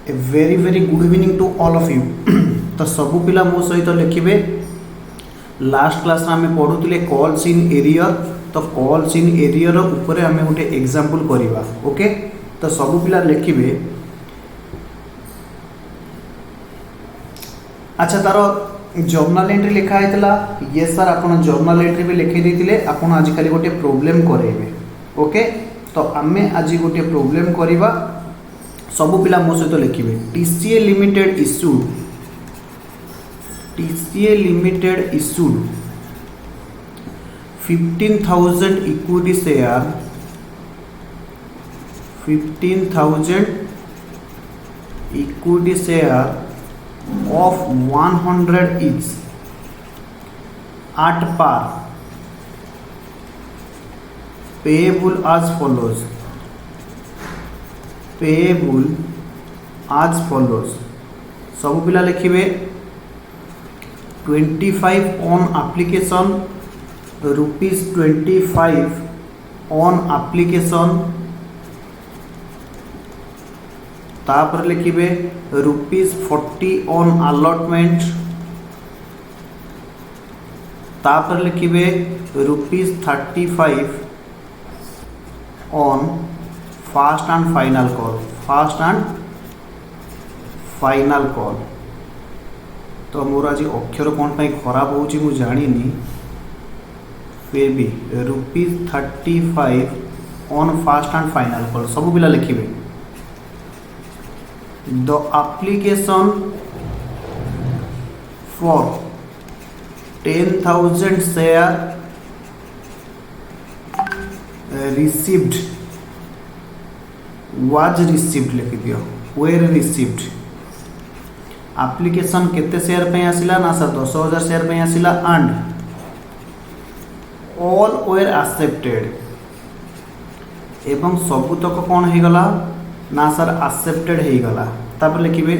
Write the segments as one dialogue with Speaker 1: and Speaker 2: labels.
Speaker 1: A very very good evening to all of you. तो सबू पिला मो सहित लिखिबे लास्ट क्लास रे आमे पढुतिले कॉल्स इन एरियर। तो कॉल्स इन एरियर ऊपर आमे गोटे एग्जांपल करबा। ओके, तो सबू पिला लिखिबे अच्छा तार जर्नल एंट्री लिखा हैतला। ये सर आपण जर्नल एंट्री भी लिखि देथिले, आपण आज खाली गोटे प्रॉब्लम करेबे। ओके, तो आमे आज गोटे प्रॉब्लम करबा। सबू पिला मो सहित लिखिबे TCA limited issued 15,000 equity share 15,000 equity share of 100 each at par payable as follows सब पिला लिखिबे 25 on application ₹25 on application तापर लिखिबे ₹40 on allotment तापर लिखिबे ₹35 on fast and final call। तो मोर आज अक्षर कौन पाई खराब होची मु जानिनी, फिर भी ₹35 on fast and final call सब पिला लिखिबे। The application for 10,000 share received was received लिख दियो were received। एप्लिकेशन केते शेयर पे आसिला ना सर 10,000 शेयर पे आसिला and all were accepted एवं सबुतक कौन हो गला ना सर एक्सेप्टेड हो गला। तापर लिखिबे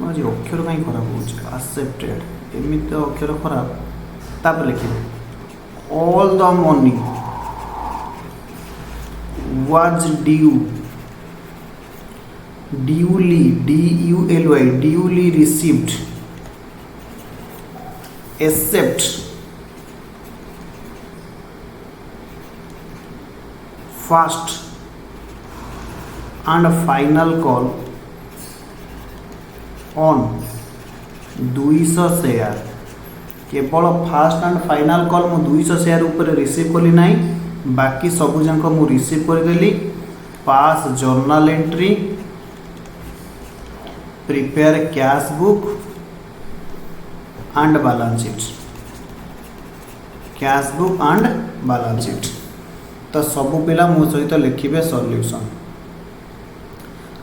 Speaker 1: आज अक्षर कहीं खराब हो एक्सेप्टेड एमित अक्षर खराब। तापर लिखिबे all the money was duly received except first and final call on 200 share. केवल फास्ट एंड फाइनल कॉल मु 200 शेयर ऊपर रिसीव कली नाही, बाकी सब जाक मु रिसीव करदेली। Pass journal entry, prepare cash book and balance sheet. तो सब पिला मो सहित लिखिबे सॉल्यूशन।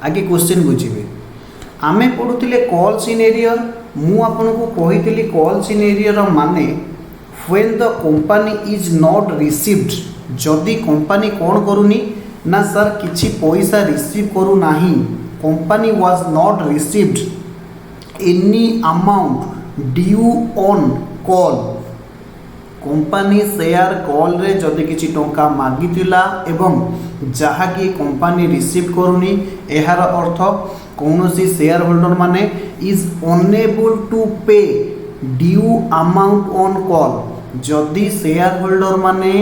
Speaker 1: आगे क्वेश्चन बुझे आमे पढ़ुले कॉल्स इन एरियर। मु आपन को कही कॉल्स इन एरियर माने when the company is not received, जदि कंपनी कौन करूनी ना सर किछि पैसा रिसीव करू नाही, company was not received any amount due on call. Company share call रे जदि किछि टंका मागितिला एवं जहा कि कंपनी रिसीव करूनी, एहार अर्थ कौनसी शेयर होल्डर माने इज अनेबल टू पे ड्यू अमाउंट ऑन कॉल। जदि शेयर होल्डर माने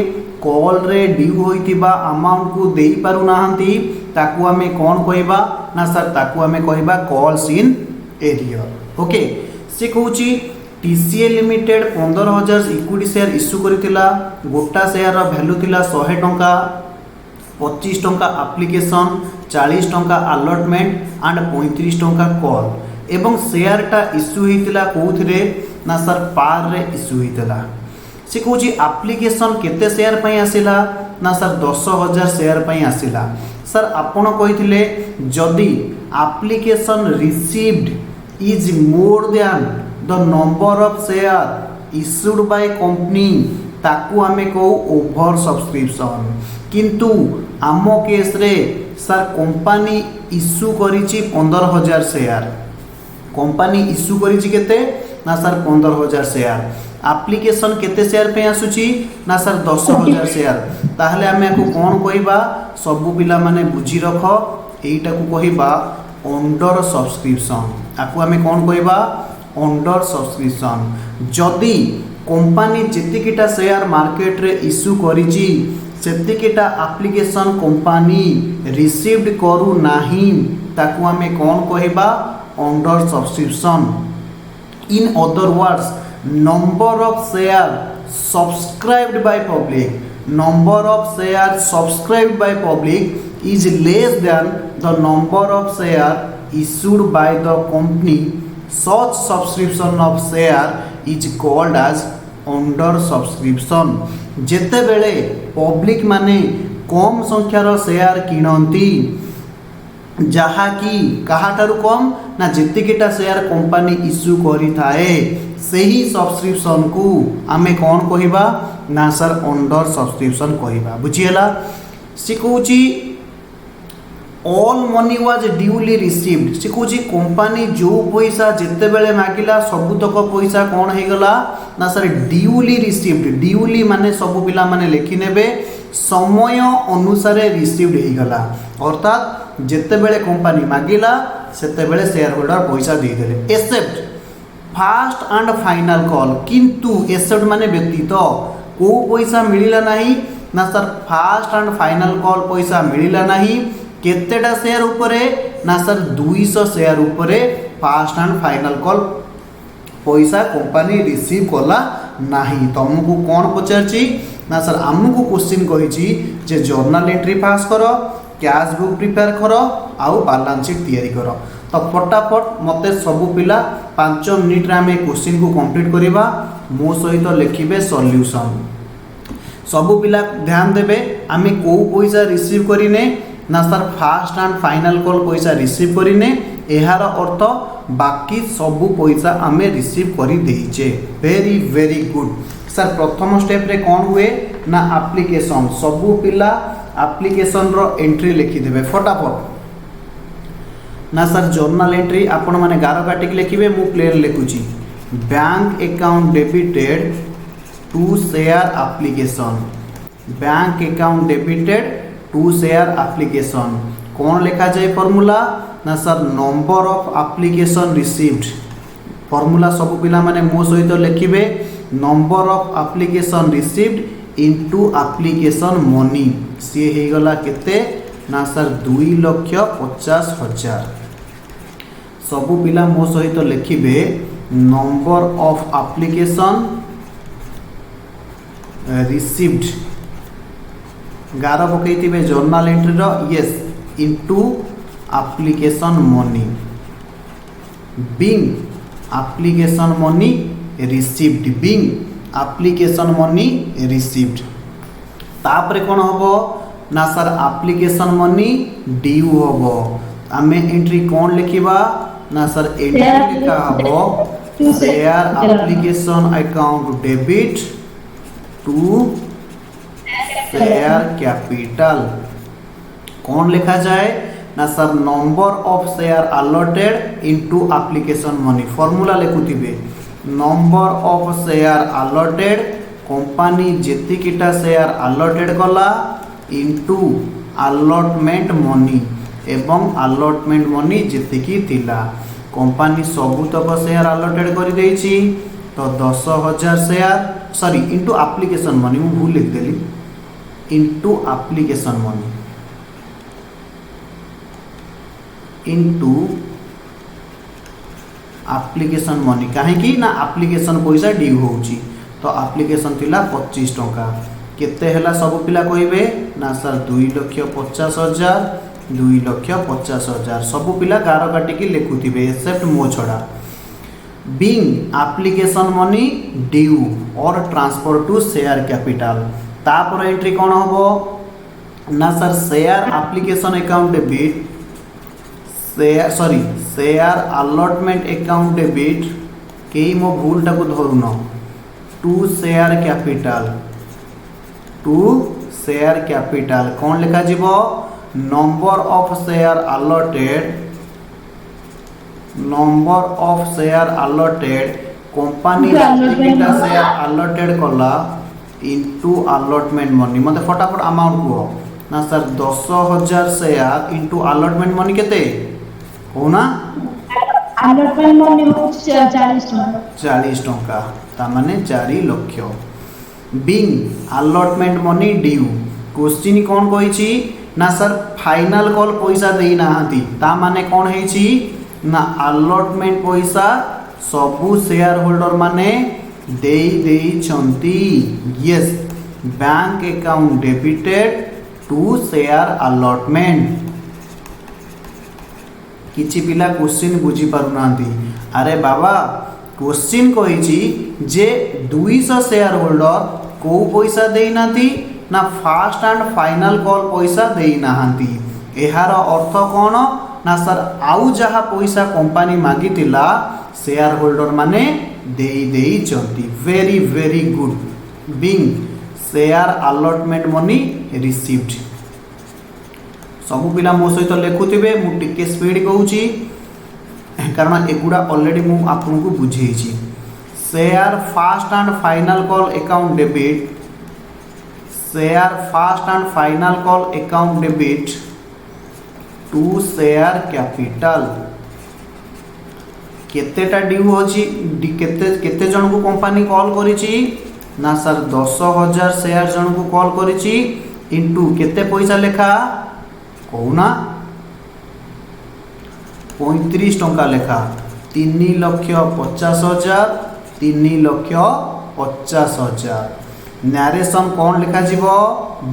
Speaker 1: कॉल रे ड्यू होइतिबा अमाउंट को देई पारु नाहंती, ताकू आमे कोन कहबा ना सर ताकू आमे कहबा कॉल्स इन एरियर। ओके, से कहूची TCA limited 15,000 equity share issue करथिला। गोटा शेयर वैल्यू थिला 100 टंका, 25 टंका एप्लिकेशन, 40 टंका अलॉटमेंट एंड 35 टंका कॉल। एवं शेयरटा इश्यू होइतिला कोउथरे ना सर पार रे इश्यू होइतिला। से कहूची एप्लिकेशन केते शेयर पई आसिला ना सर 10,000 शेयर पई आसिला। सर आपण कहिथिले जदि application received is more than the number of share issued by company, ताकू आमे को ओवर सब्सक्रिप्शन। किंतु आम केस रे सर कंपनी इश्यू करिछि 15,000 शेयर। कंपनी इश्यू करिछि केते ना सर 15,000 शेयर। एप्लिकेशन केते शेयर पे आसुची ना सर 10,000 शेयर। ताहले आमे को कोन कहबा, सबु पिला माने बुझी रख एटा को कहिबा अंडर सब्सक्रिप्शन। आपको आमे कोन कहिबा अंडर सब्सक्रिप्शन। जदि कंपनी जेतिकिटा शेयर मार्केट रे इश्यू करिछि सेतिकिटा एप्लीकेशन कंपनी रिसीव्ड करू नाही ताकू आमे कोन कहिबा under subscription. In other words number of share subscribed by public, number of shares subscribed by public is less than the number of shares issued by the company. Such subscription of share is called as under subscription. जेते बेले public माने कम संख्यार share किणती जहाँकि काहाठारु कम ना जेतिकिटा share कंपनी issue करि थाए सही सब्सक्रिप्शन को आमे कौन कहिबा ना सर अंडर सब्सक्रिप्शन कहिबा। बुझिएला सिकोची all money was duly received. सिकोची कंपनी जो पैसा जेते बेले मागिला सब तक पैसा कौन हे गला ना सर ड्यूली रिसीव्ड। ड्यूली माने सब पिला माने लेखि नेबे समय अनुसार रिसीव्ड हे गला अर्थात जेते बेले कंपनी मागिला सेते बेले शेयर होल्डर पैसा दे देले except first and final call. किंतु एक्सेप्ट माने व्यतीत को पैसा मिलिला नहीं ना sir first and final call पैसा मिलिला नहीं केतेटा शेयर उपरे ना सर 200 शेयर उपरे फास्ट एंड फाइनल कॉल पैसा कंपनी रिसीव कला नहीं। तुमको कौन पचारची ना सर आमको क्वेश्चन कही जे जर्नल एंट्री पास करो कैश बुक प्रिपेयर करो आउ बैलेंस शीट तैयारी करो। तो फटाफट मते सबु पिला 5 मिनिट रे आमे क्वेश्चन को कंप्लीट करिबा मो सहित लिखिबे सॉल्यूशन। सबु पिला ध्यान देबे आमे को पैसा रिसीव करिने ना sir first and final call पैसा रिसीव करिने एहार अर्थ बाकी सबु पैसा आमे रिसीव करि देइचे। Very very good sir. प्रथम स्टेप रे कोन हुए ना एप्लीकेशन सबु पिला एप्लीकेशन रो एंट्री लिखि देबे फटाफट ना सर जर्नल एंट्री आपण माने गार काटिक लिखिबे मु प्लेन लिखुची bank account debited to share application. Bank account debited to share application कौन लिखा जाए फॉर्मूला ना sir number of application received. Formula सब पिला माने मो सहित लिखिबे number of application received into application money सी हे गला केते ना सर 2,50,000। सबु पिला मो सहित लिखिबे नंबर ऑफ एप्लीकेशन रिसीव्ड गार पकईथिबे जर्नल एंट्री रो yes into application money being application money received being application money received. तापरे कोन हबो ना सर एप्लीकेशन मनी ड्यू हबो। आमे एंट्री कौन लिखिबा ना सर एंट्री लिखा हबो share application account debit to share capital. कौन लिखा जाए ना sir number of share allotted into application money. Formula लिखुथिबे number of share allotted company जेतिकिटा शेयर अलॉटेड कला इनटू अलॉटमेंट मनी एवं अलॉटमेंट मनी जेतिकी थिला कंपनी सबुतक शेयर अलॉटेड कर देछि तो 10,000 share sorry into application money मु भूल लिख देली into application money into application money कहीं ना एप्लीकेशन पैसा ड्यू होउची तो एप्लीकेशन थिला 25 टंका केते हला सब पिला कहिबे ना सर 2,50,000 2,50,000 सब पिला गार काटिकी लिखुथिबे एक्सेप्ट मो छड़ा बिंग एप्लीकेशन मनी ड्यू और ट्रांसफर टू शेयर कैपिटल। तापर एंट्री कौन हबो ना sir share application account debit share sorry share allotment account debit के मो भूलटा को धरुन टू शेयर कैपिटल कौन लिखा जीवो number of share allotted company जेतिकिटा शेयर अलॉटेड कला इनटू अलॉटमेंट मनी। मते फटाफट अमाउंट को ना sir 10,000 share into allotment money केते कहूना
Speaker 2: अलॉटमेंट मनी होची 40 टका
Speaker 1: 40 टंका ता माने 4 lakh being allotment money due question कौन कही ना सर फाइनल कॉल पैसा दे ना ता माने कौन है ना अलॉटमेंट पैसा सबू शेयर होल्डर माने दे yes bank account debited to share allotment किछि पिला क्वेश्चन बुझी पारुना अरे बाबा क्वेश्चन कही जे 200 शेयर होल्डर को पैसा देना ना फास्ट एंड फाइनल कॉल पैसा देना यार अर्थ कौन ना सर आउ जहाँ पैसा कंपनी मागी शेयर होल्डर माने very very good being share allotment money received सबू पिला मो सहित लिखुवे मुझे स्पीड कहूँ कारण एगुड़ा ऑलरेडी मु आपन को बुझे share first and final call account debit share first and final call account debit to share capital केतेटा ड्यू होची केते जन को कंपनी कॉल करिची ना सर 10,000 शेयर जन को कॉल करिची इनटू केते पैसा लेखा कहूना 35 टंका लेखा 3,50,000 3,50,000 नरेशन कौन लिखा जीवो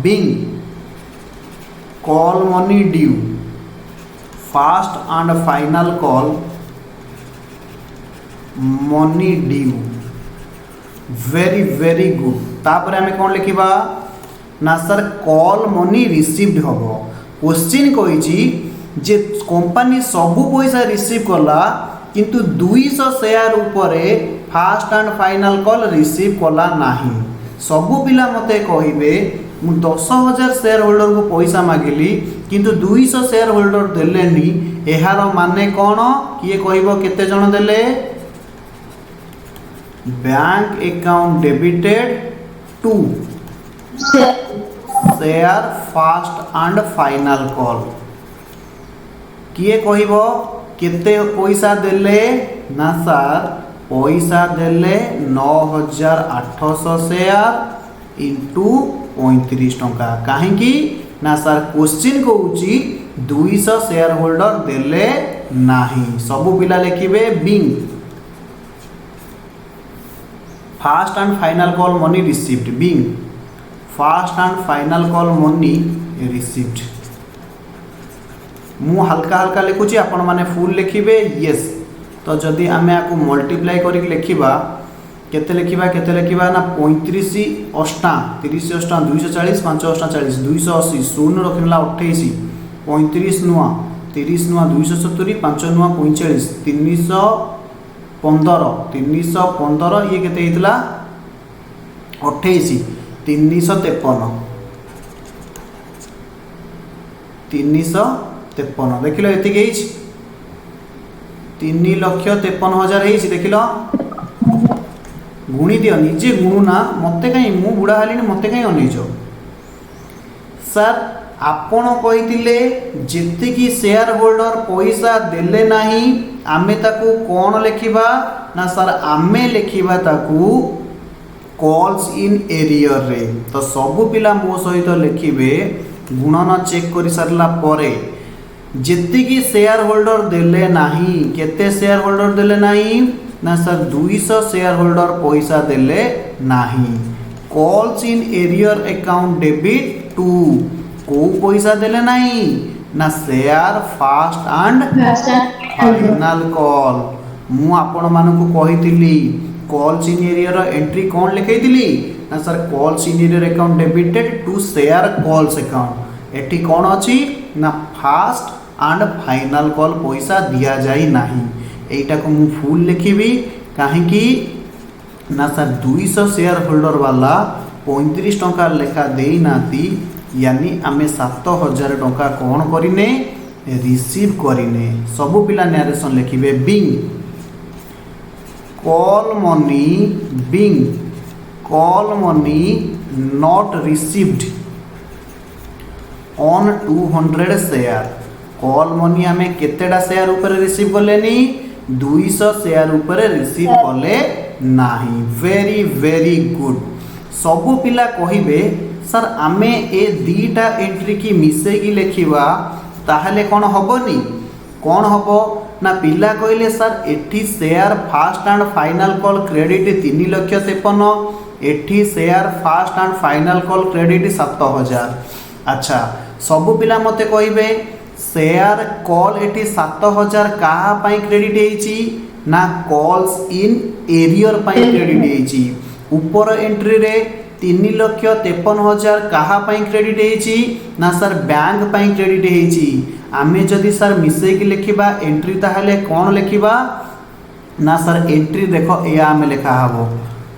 Speaker 1: being call money due first and final call money due very very good तापर हमें कौन लिखा ना सर कॉल मनी रिसीव्ड हम क्वेश्चन कही जे कंपनी सबू पैसा रिसीव कला किंतु 200 शेयर उपरे first and final call receive कला नाही सबू पिला मते कहिबे मु 10,000 शेयर होल्डर को पैसा मागिली किंतु 200 शेयर होल्डर देलेनी एहार माने कौन किए कहबो केते जण देले bank account debited to share first and final call किए कहबो केते पैसा देले ना सर पैसा देले 9,800 शेयर इंटू 35 टंका कहीं ना सर क्वेश्चन कहूची 200 शेयर होल्डर देले नाही सबू पिला लिखिबे being first and final call money received being first and final call money received मु हल्का हल्का लिखुची आपण माने फुल लिखिबे यस तो जदि आमे आपको मल्टीप्लाई करी लिखिबा केते लिखिबा ना 35 अष्टा 30 अष्टा 240 5 अष्टा 40 280 शून्य रखिला 28 35 नुआ 30 नुआ 270 5 नुआ 45 315 ये केते हितला 28 353 देख लो ये 3,53,000 देख लो गुणी दियो निजे गुणुना मते कहीं मु बुढ़ा हाली मते कहीं अनेच सर आपण कही जेतिकी शेयर होल्डर पैसा देले नहीं आमे ताकू कौन लिखिबा ना सर आमे लिखिबा ताकू कॉल्स इन एरियर रे तो सबू पिला मो सहित लिखिबे गुणन चेक कर सारला परे जेतिकी शेयर होल्डर देले नहीं केते शेयर होल्डर देले नहीं ना सर 200 शेयर होल्डर पैसा देले नहीं calls in arrear account debit to को पैसा देले नहीं ना share first and final call मु आपण मानकु कहितली कॉल्स इन एरियर एंट्री कौन लिखैतली ना sir calls in arrear account debited to share calls account एठी कौन अछि ना फास्ट एंड फाइनल कॉल पैसा दिया जाई नाही एटा को मु फुल लिखिबी काहेकि ना सर 200 शेयर होल्डर वाला 35 टंका लेखा देई नाती यानी आमे 7,000 टंका कौन करिने रिसीव करिने सबु पिला नरेशन लिखिबे being call money not received on 200 share call money आमे केतेटा शेयर ऊपर रिसीव कलेनी 200 शेयर ऊपर रिसीव कले नाही। Very very good. सबु पिला कहिबे सर आमे ए दीटा एंट्री की मिसे की लेखिबा ताहले कोन हबनी कोन हबो ना पिला कहले सर एठी share first and final call credit 3,53,000 एठी share first and final call credit 7,000। अच्छा सबु पिला मते कहिबे शेयर कॉल एठी 7,000 कहा पाई क्रेडिट हेची ना calls in arrear pi credit हेची। ऊपर एंट्री रे 3,53,000 कहा पाई क्रेडिट हेची ना सर बैंक पाई क्रेडिट हेची। आमे जदि सर मिसे की लिखिबा एंट्री ताहले कोन लिखिबा ना सर एंट्री देखो या आमे लिखा हबो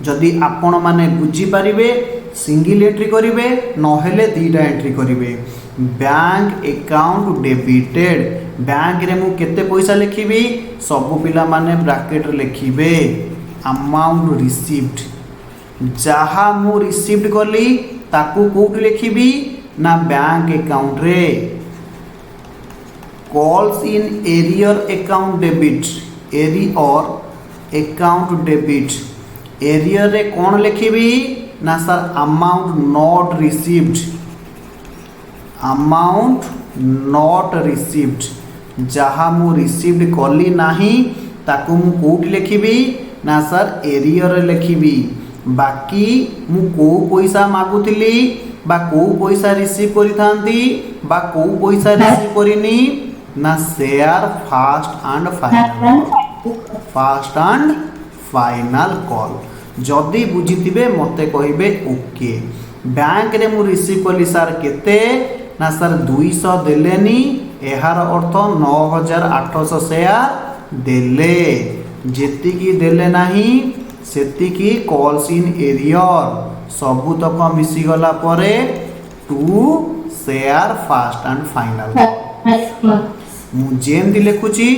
Speaker 1: जदि आपण माने बुझी परिबे सिंगल एंट्री करिवे नहेले दीटा एंट्री करिवे। बैंक अकाउंट डेबिटेड बैंक रे मु केते पैसा लिखिबी सब पिला माने ब्रैकेट रे लिखिबे अमाउंट रिसीव्ड जहा मु रिसीव्ड कली ताकू कोठी लिखिबी ना बैंक अकाउंट रे। Calls in arrear account debit arrear account debit arrear रे कौन लिखिबी ना sir amount not received amount not received जहा मु रिसीव्ड कली नाही ताकू मु कोठी लिखिबी ना सर एरियर रे लिखिबी। बाकी मु को पैसा मागुतिली बा को पैसा रिसीव करि थांती बा को पैसा रिसीव करिनी ना share first and final call जदि बुझिथिबे मते कहिबे ओके। बैंक रे मु रिसीव कली सर केते ना सर 200 देलेनी एहार अर्थ 9,800 शेयर देले जेति की देले नाही सेति की कॉल्स इन एरियर सबु तक मिसी गला परे 2 शेयर फास्ट एंड फाइनल मु जेमती लिखुची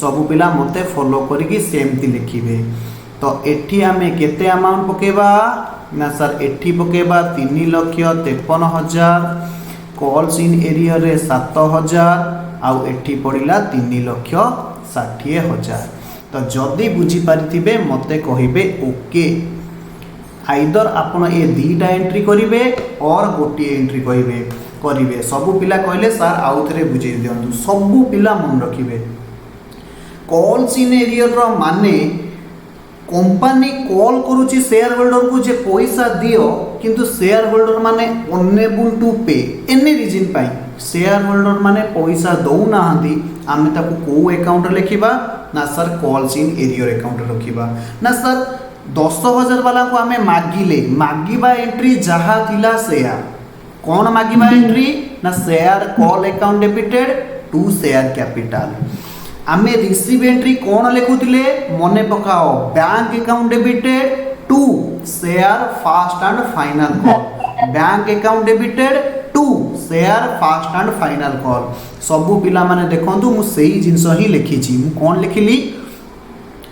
Speaker 1: सबु पिला मते फॉलो करिकी सेमती लिखिबे। तो एठी आमे केते अमाउंट पकेबा ना सर एठी पकेबा 3,53,000 कॉल्स इन एरिया रे 7,000 आउ एठी पड़िला 3,60,000। तो जदि बुझी पारिथिबे मते कहिबे ओके। आइदर आपण ए दीटा एंट्री करिवे और गोटी एंट्री कहिबे करिवे। सबु पिला कहले सर आउ थरे बुझे दियंतु सबु पिला मन रखिबे कॉल्स इन एरियर रो माने कंपनी कॉल करूची शेयर होल्डर को जे पैसा दियो किंतु शेयर होल्डर माने अनएबल टू पे एनी रीजन पाई शेयर होल्डर माने पैसा दौ नाहंती आमे ताको को अकाउंट लिखिबा ना sir calls in arrear account रखिबा ना सर 10,000 वाला को आमे मागिले मागिबा एंट्री जहा थिला शेयर कौन मागिबा एंट्री ना share call account debited to share capital. आमे रिसीव एंट्री कौन लिखुतिले मने पकाओ bank account debited to share first and final call bank account debited to share first and final call. सबु पिला माने देखंतु मु सेही जिंस ही लिखिछि मु कौन लिखिली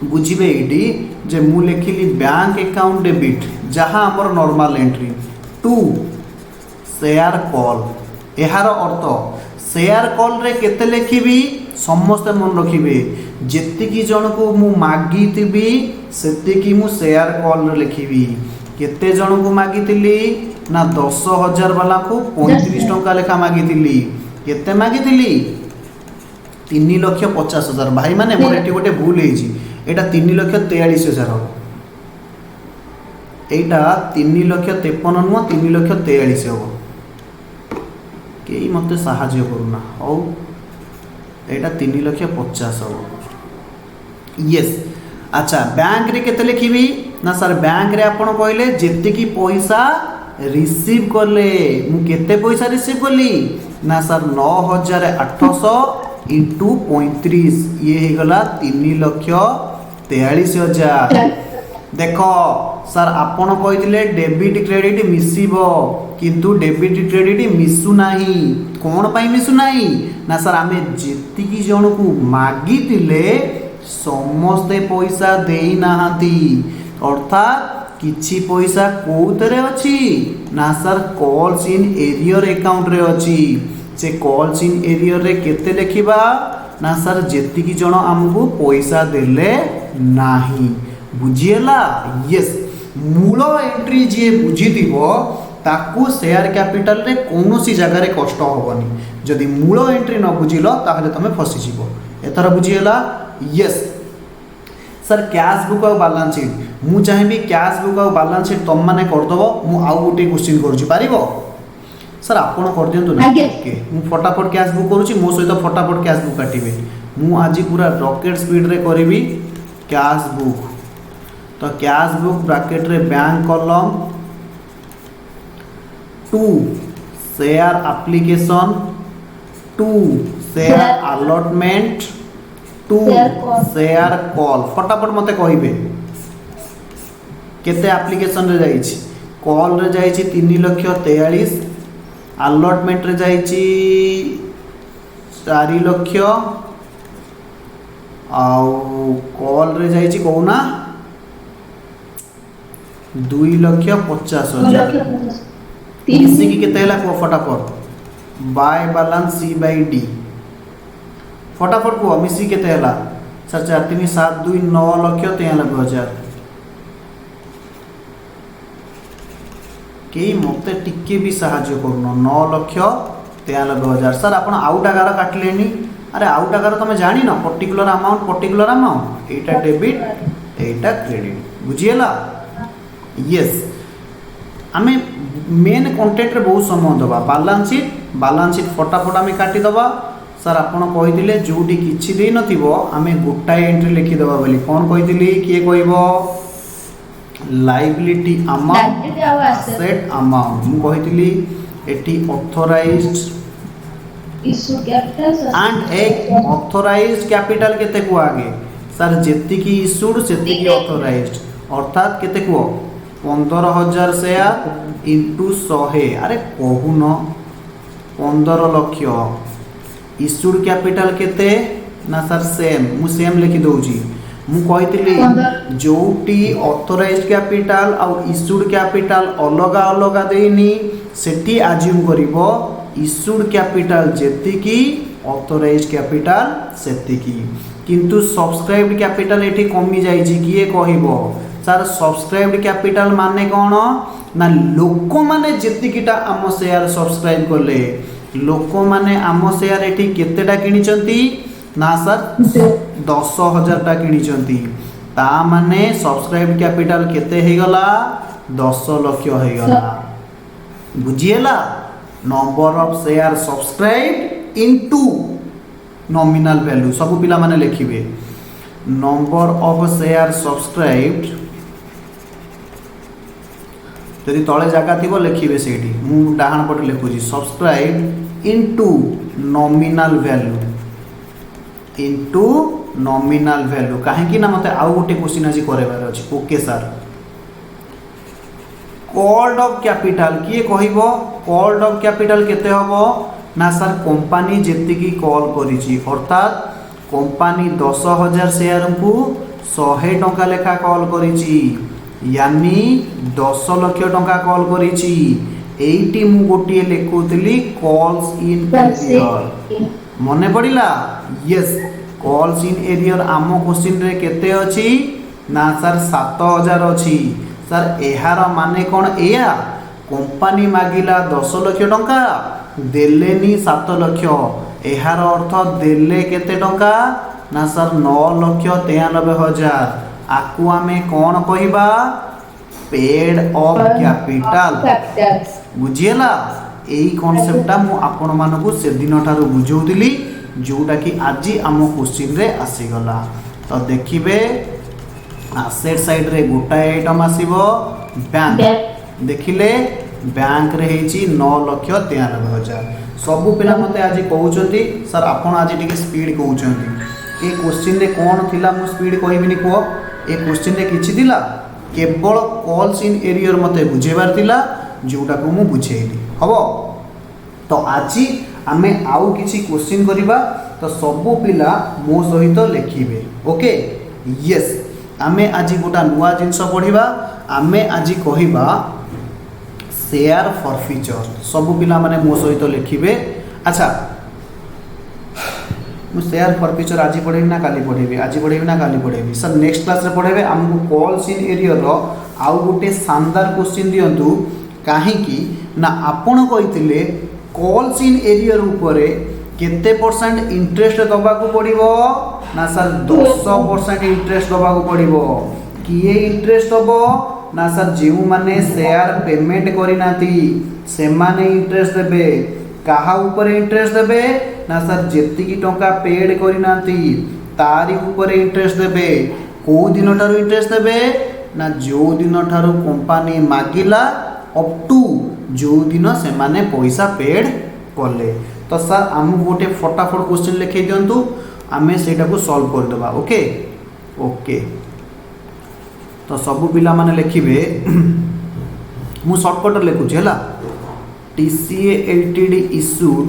Speaker 1: बुझिबे एडी जे मु लिखिली बैंक अकाउंट डेबिट जहां हमर normal entry to share call एहार अर्थ शेयर कॉल रे केते लिखिबी समस्त मन रखिबे जेति की जन को मु मागितिबी सेति की मु शेयर कॉल रे लिखिबी केते जन को मागितिली ना 10,000 वाला को 35 टंका लेखा मागितिली केते मागितिली 3,50,000 भाई माने मोर एटी गोटे भूल हेजी एटा 3,43,000 हो एटा 3,53,000 नुह 3,43,000 हो केई मते सहाय्य करूना हौ एटा 3,50,000 हो यस। अच्छा बैंक रे केते लिखिबी ना सर बैंक रे आपण कहले जेते की पैसा रिसीव करले मु केते पैसा रिसीव करली ना सर 9,800 इंटू 35 ये हे गला 3,43,000। देखो सर आपण कहिथिले डेबिट क्रेडिट मिसिबो किंतु डेबिट क्रेडिट मिसु नाही कोन पाई मिसु नाही ना सर आमे जेति की जण को मागितिले समस्ते पैसा देई नाहांती अर्थात किछि पैसा कोउतरे अछि ना sir calls in arrear account रे अछि से कॉल्स इन एरियर रे केते लिखिबा ना सर जेतिकी जण हमकु पैसा देले नाही बुझिएला यस मूल एंट्री जे बुझिदिबो ताकू शेयर कैपिटल रे कोनोसी जगह रे कष्ट होबनी जदि मूल एंट्री न बुझिलो ताहले तमे फसी जिवो एथरा बुझिएला यस सर कैश बुक और बैलेंस शीट मु चाहेबी कैश बुक और बैलेंस शीट तुम माने कर दबो मु आउ गोटे क्वेश्चन करूची पारिबो सर आपण कर दियंतु ना ओके मु फटाफट कैश बुक करूची मो सहित फटाफट कैश बुक काटिबे मु आज पूरा रॉकेट स्पीड रे करिवि कैश बुक तो कैश बुक ब्रैकेट रे bank column 2 share application 2 share allotment 2 share call फटाफट मते कहिबे केते एप्लीकेशन रे जाईछि कॉल रे जाईछि 3,43,000 अलॉटमेंट रे जाईछि 4,00,000 आउ कॉल रे जाईछि कोना 2,50,000 मिसी की केते हला को फटाफट by balance C by D फटाफट को मिसी केते हला सर 4 3 7 2 9,93,000 के मते टिके भी सहाय्य करनो 9,93,000 सर आपण आउट आगार काटलेनी अरे आउट आगार तमे जानि न पर्टिकुलर अमाउंट एटा डेबिट एटा क्रेडिट बुझिएला यस आमे मेन कंटेंट रे बहुत समय दबा बैलेंस शीट फटाफट आमे काटी दबा सर आपण कहिदिले जोडी किछि देई नथिबो आमे गोटा एंट्री लिखि दबा बोली कोन कहिदिली किए कहइबो लायबिलिटी अमाउंट एसेट अमाउंट मु कहिदिली एटी ऑथराइज्ड
Speaker 2: इशू कैपिटल
Speaker 1: एंड एक ऑथराइज्ड कैपिटल केते को आगे सर जेति की इशूड सेति की ऑथराइज्ड अर्थात केते को 15,000 शेयर इंटू 100 अरे कहू न 15 लाख इशूड कैपिटल केते ना सर सेम मु सेम लिखि दउची मु कहितली जोटी ऑथराइज्ड कैपिटल आ इशूड कैपिटल अलग अलग देनी सेठी अज्यूम करिवो इशूड कैपिटल जेति की ऑथराइज्ड कैपिटल सेति की किंतु सब्सक्राइब्ड कैपिटल एठी कमी जाई छी किए कहिवो सर सब्सक्राइब्ड कैपिटल माने कोन ना लोक माने जेतिकीटा आम शेयर सब्सक्राइब करले लोक माने आम शेयर एठी केतेटा किनिचंती ना सर 10,000 टा किनिचंती ता माने सब्सक्राइब्ड कैपिटल केते हे गला 10 लाख हे गला बुझिएला number of share subscribed into nominal value सब पिला माने लिखिबे नंबर ऑफ शेयर सब्सक्राइब्ड जदि तले जगह थी लिखिए से मु डाहाण पटे लिखुची सब्सक्राइब इनटू नॉमिनल वैल्यू कहीं ना मते आउ गोटे क्वेश्चन आज करबार अछि okay sir called of capital किए कहइबो कॉल्ड ऑफ कैपिटल केते हबो ना सर कंपनी जेति की कॉल करिछि अर्थात कंपनी 10,000 शेयर को 100 टंका लेखा कॉल करिछि यानी 10 लाख टंका कॉल करिछि एटी मु गोटे लिखुतली कॉल्स इन एरियर मने पड़िला यस कॉल्स इन एरियर आम क्वेश्चन रे केते अछि ना सर 7,000 अछि सर एहार माने कोन एया कंपनी मागिला 10 लाख टंका देलेनी 7 लाख एहार अर्थ देले केते टंका ना सर 9,93,000 आकु आमे कोन कहिबा पेड ऑफ कैपिटल बुझिएला एई कांसेप्टटा मु आपण मानको से दिन ठारू बुझौतिली जोटा कि आज आम क्वेश्चन रे आसी गला तो देखिबे एसेट साइड रे गोटा आइटम आसीबो बैंक देखिले बैंक रे हेची 9,93,000 सब पिला मते आज कहउचंती सर आपण आज टिके स्पीड कहउचंती ए क्वेश्चन रे कोन थिला मु स्पीड कहबिनी को ए क्वेश्चन रे किछि दिला केवल कॉल्स इन एरियर मते बुझेबार थिला जोटा को मु बुझेइली हबो तो आज आमे आउ किछि क्वेश्चन करिबा तो सब पिला मो सहित लिखिबे ओके यस आमे आज गोटा नुआ जिंस पढिबा आमे आज कहवा शेयर फॉरफिचर सब पिला माने मो सहित लिखिबे। अच्छा मु शेयर फॉरफिचर आज पढ़ेबी ना काली पढ़ेबी, आज पढ़ेबी ना काली पढ़ेबी सर नेक्स्ट क्लास रे पढ़ेबे। हमको कॉल्स इन एरिया रो आउ गोटे शानदार क्वेश्चन दियंतु काहेकि ना आपण कहिथिले कॉल्स इन एरिया उपरे केते परसेंट इंटरेस्ट दबाकू पड़िबो ना सर 10% इंटरेस्ट दबाकू पड़िबो। किए इंटरेस्ट दबो ना सर जेउ माने शेयर पेमेंट करि नाती से माने इंटरेस्ट देबे। काहा ऊपर इंटरेस्ट देबे ना सर जेतिकी टंका पेड करि नाती तारी ऊपर इंटरेस्ट देबे। को दिन ठारू इंटरेस्ट देबे ना जो दिन ठारू कंपनी मागिला अप टू जो दिन से माने पैसा पेड कले। तो सर आमको गोटे फटाफट क्वेश्चन लिखे दिंतु आमे सेटा को सॉल्व कर देबा। ओके ओके तो सब पिला माने लिखिबे मु शॉर्टकट लिखुची हैला। TCA LTD issued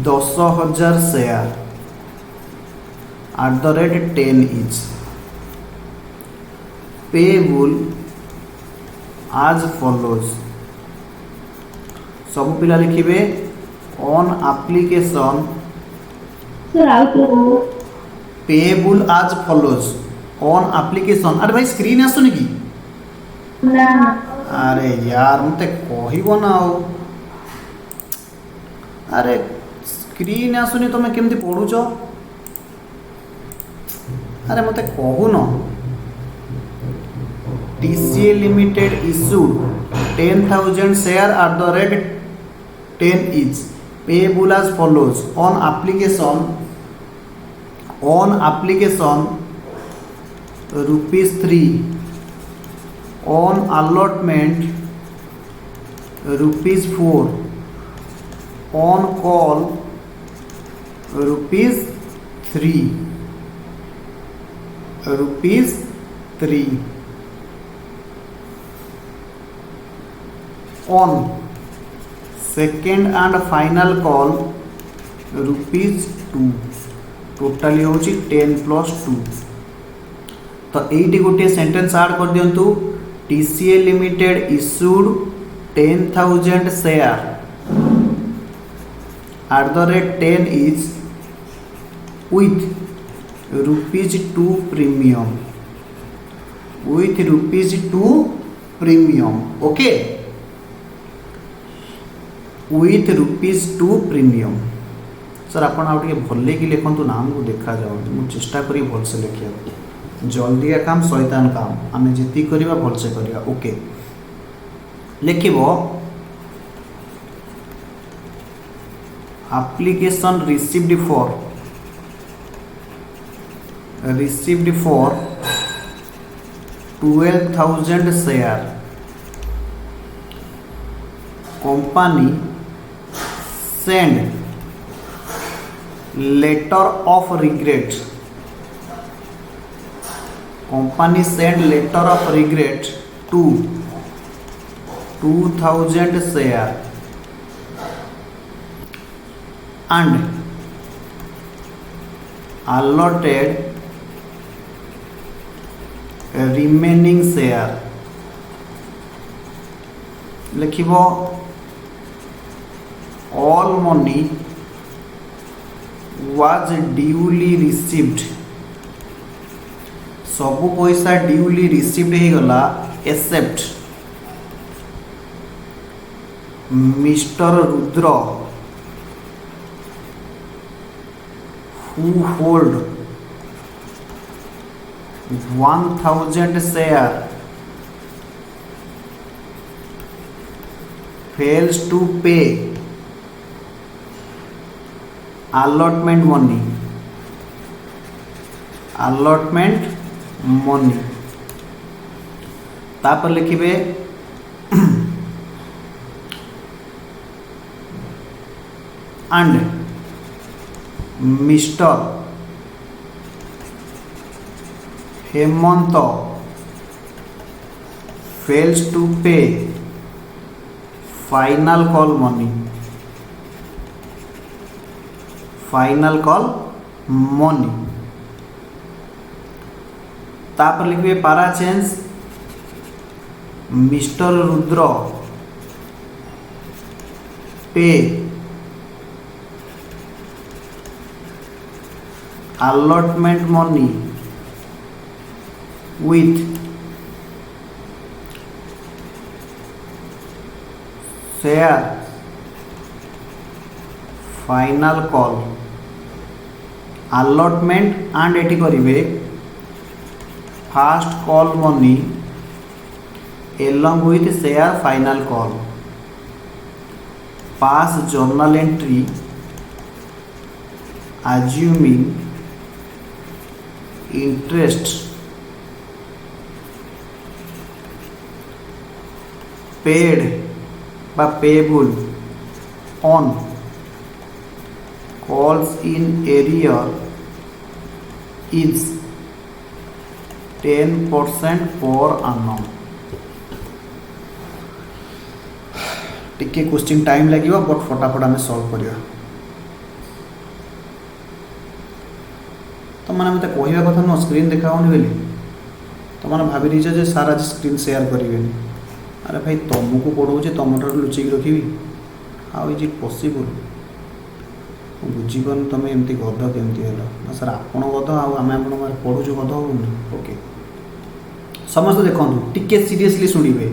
Speaker 1: 10,000 share @10 each payable as follows। सब पिला लिखिबे on application
Speaker 2: sir out
Speaker 1: payable as follows on application. अरे भाई स्क्रीन आसुनी कि
Speaker 2: ना
Speaker 1: अरे यार मते कहबो ना हो। अरे स्क्रीन आसुनी तुम केमती पढुछ। अरे मते कहू न TCA limited issued 10,000 share @10 each payable as follows on application ₹3 on allotment ₹4 on call ₹3 on second and final call ₹2 totally होची 10 + 2। तो एटी गोटे सेंटेंस ऐड कर दियंतु TCA limited issued 10,000 share @10 each with ₹2 premium okay with ₹2 premium। Sir आप भले कि लिखु ना आमको देखा जाओ मुझे चेष्टा करी भलसे लिखा जल्दी काम शैतान काम आम जी करवा भलसे करवा। ओके लिखब application received for 12,000 share company send letter of regret to 2,000 share and allotted remaining share। लिखिब all money was duly received सबु पैसा ड्यूली रिसीव्ड हो गला except mister Rudra who hold 1,000 share fails to pay allotment money तापर लिखिबे and mister Hemant fails to pay final call money तापर लिखिए पारा change mister Rudra पे allotment money with share final call allotment and eighty करिवे first call money along with share final call pass journal entry assuming interest paid by payable on calls in arrear is 10% per annum. टिके question time लगे but फटाफट आम solve करिया तो मैंने मत कहवा कथा नुह स्क्रीन देखाऊनी बोली तो मैंने भाभी रहीच जे सार आज स्क्रीन शेयर करेंगे अरे भाई तुमको पढ़ाऊे तुम ठार लुचिक रखी हाउ इज इट पॉसिबल बुझीपार तुम एमती गध केमती है ना सर आपण गध आम आप पढ़ुचु गध हो ओके समस्त देखो टिके सीरियसली शुणिबे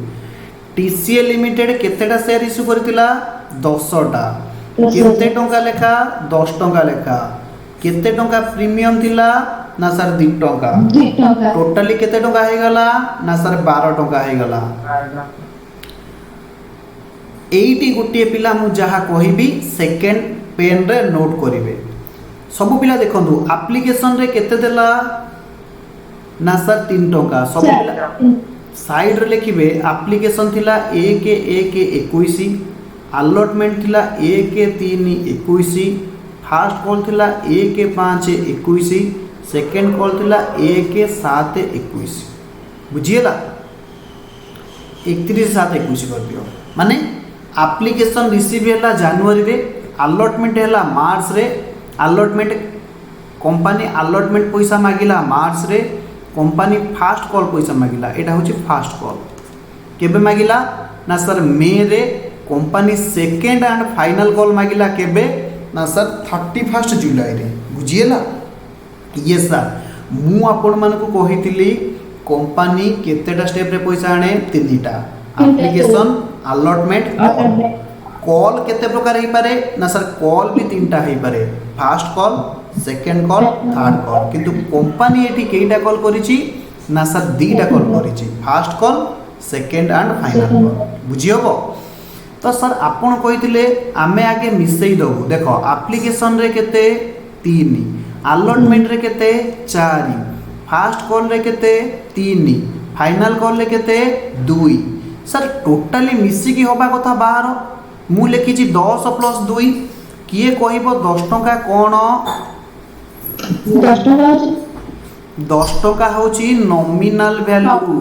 Speaker 1: टीसीएल लिमिटेड केतेटा शेयर इश्यू करथिला 10टा केते टंका लेखा 10 टंका लेखा केते टंका प्रीमियम थिला ना सर 2 टंका टोटली केते टंका हे गला ना सर 12 टंका हे गला एटी गुटिए पिला मु जहा कहिबी सेकंड पेन रे नोट करिवे सब पिला देखंतु एप्लीकेशन रे केते देला ना सर 3 टंका सब पिला साइड रे लिखिबे एप्लीकेशन थिला 1/1/21 अलॉटमेंट थिला 1/3/21 फास्ट कॉल थिला 1/5/21 सेकंड कॉल थिला 1/7/21 बुझिएला 31/7/21 कर दियो माने एप्लीकेशन रिसीव हैला जनवरी रे अलॉटमेंट हैला मार्च रे अलॉटमेंट कंपनी अलॉटमेंट पैसा मागिला मार्च रे कंपनी फास्ट कॉल पैसा मागिला एटा होची फास्ट कॉल केबे मागिला ना सर मे रे company second and final call मागिला केबे ना सर 31 जुलाई रे बुझिएला ये सर मु आपण मानको कहितली कंपनी केतेटा स्टेप रे पैसा आने तीनटा एप्लीकेशन अलॉटमेंट कॉल केते प्रकार हे पारे ना सर कॉल भी तीनटा हे पारे first call second call third call किंतु कंपनी एठी केइटा कॉल करिछि ना सर दीटा कॉल करिछि first call second and final call बुझियबो तो सर आपण कहितले आमे आगे मिसई दबो देखो एप्लीकेशन रे केते 3 अलॉटमेंट रे केते 4 फास्ट कॉल रे केते 3 फाइनल कॉल रे केते 2 सर टोटली मिसी की होबा कथा बाहर मु लिखिछि 10 + 2 किए कहबो 10 टंका कोन 10 टंका होची नॉमिनल वैल्यू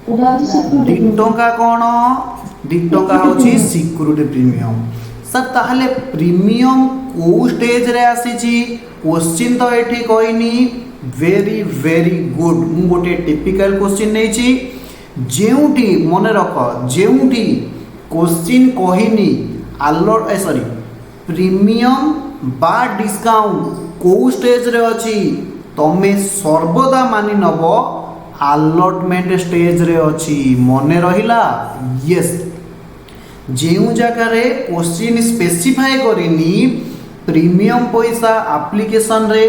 Speaker 1: 2 टंका कोन 2 टंका होची सिक्योरिटी प्रीमियम सर ताहले प्रीमियम को स्टेज रे आसीची क्वेश्चन तो एठी कहनी वेरी वेरी गुड मु गोटे टिपिकल क्वेश्चन नेछि जेउटी मने रख जेउटी क्वेश्चन कहनी अलॉट सॉरी प्रीमियम बा डिस्काउंट को स्टेज रे अछि तमे सर्वदा मानि नबो अलॉटमेंट स्टेज रे अछि मने रहिला यस जेउ जगह रे क्वेश्चन स्पेसिफाई करिनी प्रीमियम पैसा एप्लीकेशन रे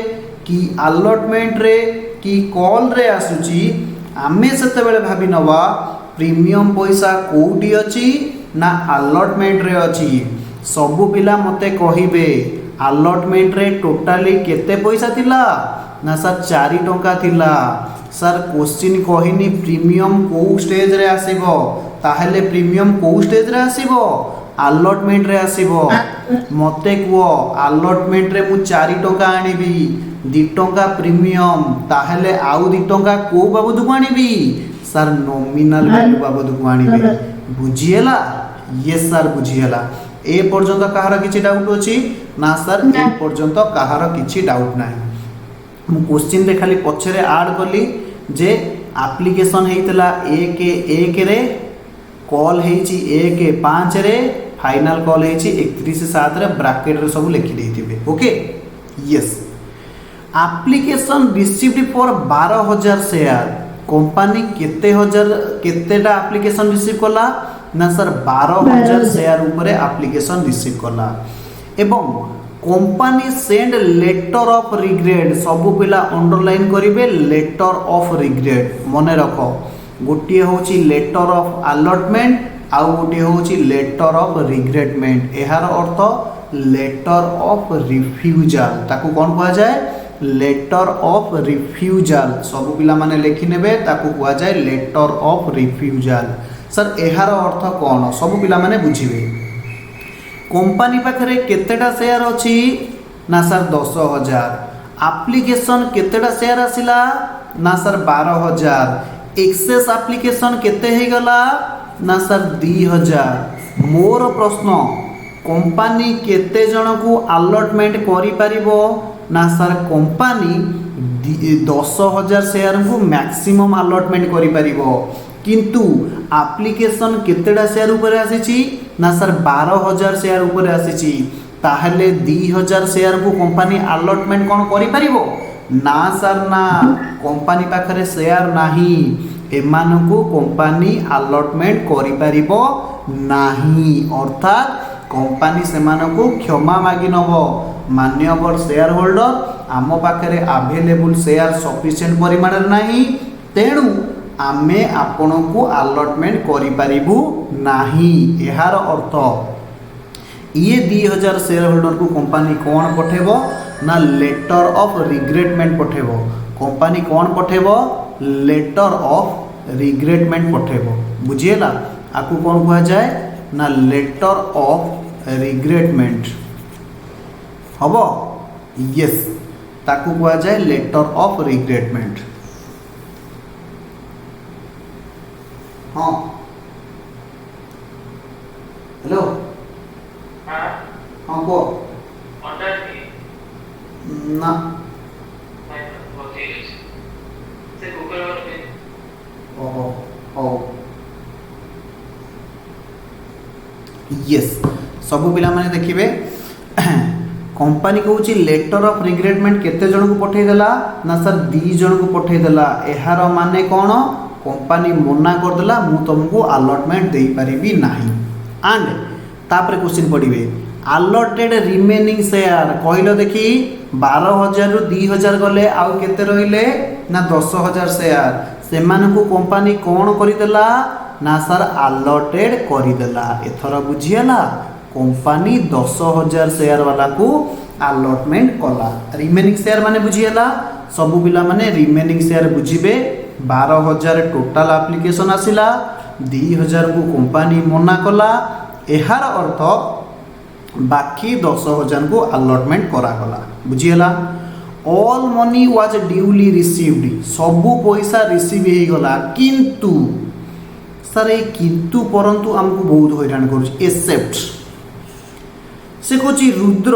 Speaker 1: कि अलॉटमेंट रे कि कॉल रे आसुची आमे सेते बेले भाबी नवा प्रीमियम पैसा कोठी अछि ना अलॉटमेंट रे अछि सबु पिला मते कहिबे अलॉटमेंट रे टोटाली केते पैसा थिला ना सर 4 टंका थिला सर क्वेश्चन कहिनी प्रीमियम को स्टेज रे आसीबो ताहेले प्रीमियम को स्टेज रे आसीबो अलॉटमेंट रे आसीबो मते को अलॉटमेंट रे मु 4 टंका आनिबी 2 टंका प्रीमियम ताहेले आउ 2 टंका को बाबू को आनिबी सर नॉमिनल वैल्यू बाबू को आनिबी बुझिएला यस सर बुझिएला ए पर्यंत कहार किछि डाउट अछि ना सर ए पर्यंत कहार किछि डाउट नाही मु क्वेश्चन रे खाली पछरे ऐड करली जे आप्लिकेसन हेइतला 1/1 रे कॉल हेइची 1/5 रे फाइनल कॉल हेइची 31/7 रे ब्रैकेट रे सब लिखि देइथिबे okay yes application received for 12,000 share company केतेटा एप्लिकेशन रिसीव कला ना सर 12,000 शेयर ऊपर एप्लिकेशन रिसीव कला एवं company send letter of regret सबु पिला अंडरलाइन करिवे लेटर ऑफ रिग्रेट मने रखो गोटे होची लेटर ऑफ अलॉटमेंट आउ गोटे होची लेटर ऑफ रिग्रेटमेंट एहार अर्थ लेटर ऑफ रिफ्यूजल ताकू कोन कहा जाए लेटर ऑफ रिफ्यूजल सबु पिला माने लिखि नेबे ताकू कहा जाए लेटर ऑफ रिफ्यूजल सर एहार अर्थ कोन सबु पिला माने बुझिबे कंपनी पाखरे केतेटा शेयर अछि ना सर 10,000 एप्लिकेशन केतेटा शेयर आसिला ना सर 12,000 एक्सेस एप्लिकेशन केते हे गला ना सर 2,000 मोर प्रश्न कंपनी केते जन को अलॉटमेंट करि परिबो ना सर कंपनी 10,000 शेयर को मैक्सिमम अलॉटमेंट करि परिबो किंतु एप्लिकेशन केतेटा शेयर ऊपर आसीची ना सर 12,000 शेयर ऊपर आसीची ताहले 2,000 शेयर को कंपनी अलॉटमेंट कोन करि परिबो ना सर ना कंपनी पाखरे शेयर नाही एमान को कंपनी अलॉटमेंट करि परिबो नाही अर्थात कंपनी सेमान को क्षमा मागी नबो मान्यवर शेयर होल्डर आम पाखरे अवेलेबल शेयर सफिशिएंट परिमाण नाही तेणु आमे आपण को अलॉटमेंट करि परिबु नाही एहार अर्थ ये 2,000 शेयर होल्डर को कंपनी कौन पठेबो ना लेटर ऑफ रिग्रेटमेंट पठेबो कंपनी कौन पठेबो लेटर ऑफ रिग्रेटमेंट पठेबो बुझिएला आकु कौन कहा जाए ना लेटर ऑफ रिग्रेटमेंट हबो यस ताकु कहा जाए लेटर ऑफ रिग्रेटमेंट हाँ हेलो हाँ को ना ओहो ओ यस सब पिला माने देखिबे कंपनी कहूँ लेटर ऑफ रिग्रेटमेंट केते जन को पठे देला ना सर 2 जन को पठे देला एहार माने कौन कंपनी मना कर देला मु तुमको अलॉटमेंट दे परिबी नाही एंड तापर क्वेश्चन पढ़िबे अलॉटेड रिमेनिंग शेयर कहलो देखी 12,000 रु 2,000 गले आउ केते रहिले ना 10,000 शेयर सेमान को कंपनी कौन करि देला ना सर अलॉटेड करि देला एथरा बुझियला कंपनी 10,000 शेयर वाला को अलॉटमेंट कला रिमेनिंग शेयर माने बुझियला सब पिला माने रिमेनिंग शेयर बुझिबे 12,000 टोटाल एप्लिकेशन आसिला 2,000 को कंपनी मना कला एहार अर्थ बाकी 10,000 को अलॉटमेंट करा गला बुझियला all money was duly received सबु पैसा रिसीव हे गला किंतु सर ए किंतु परंतु हमको बहुत हैरान करूछ एक्सेप्ट से कोची रुद्र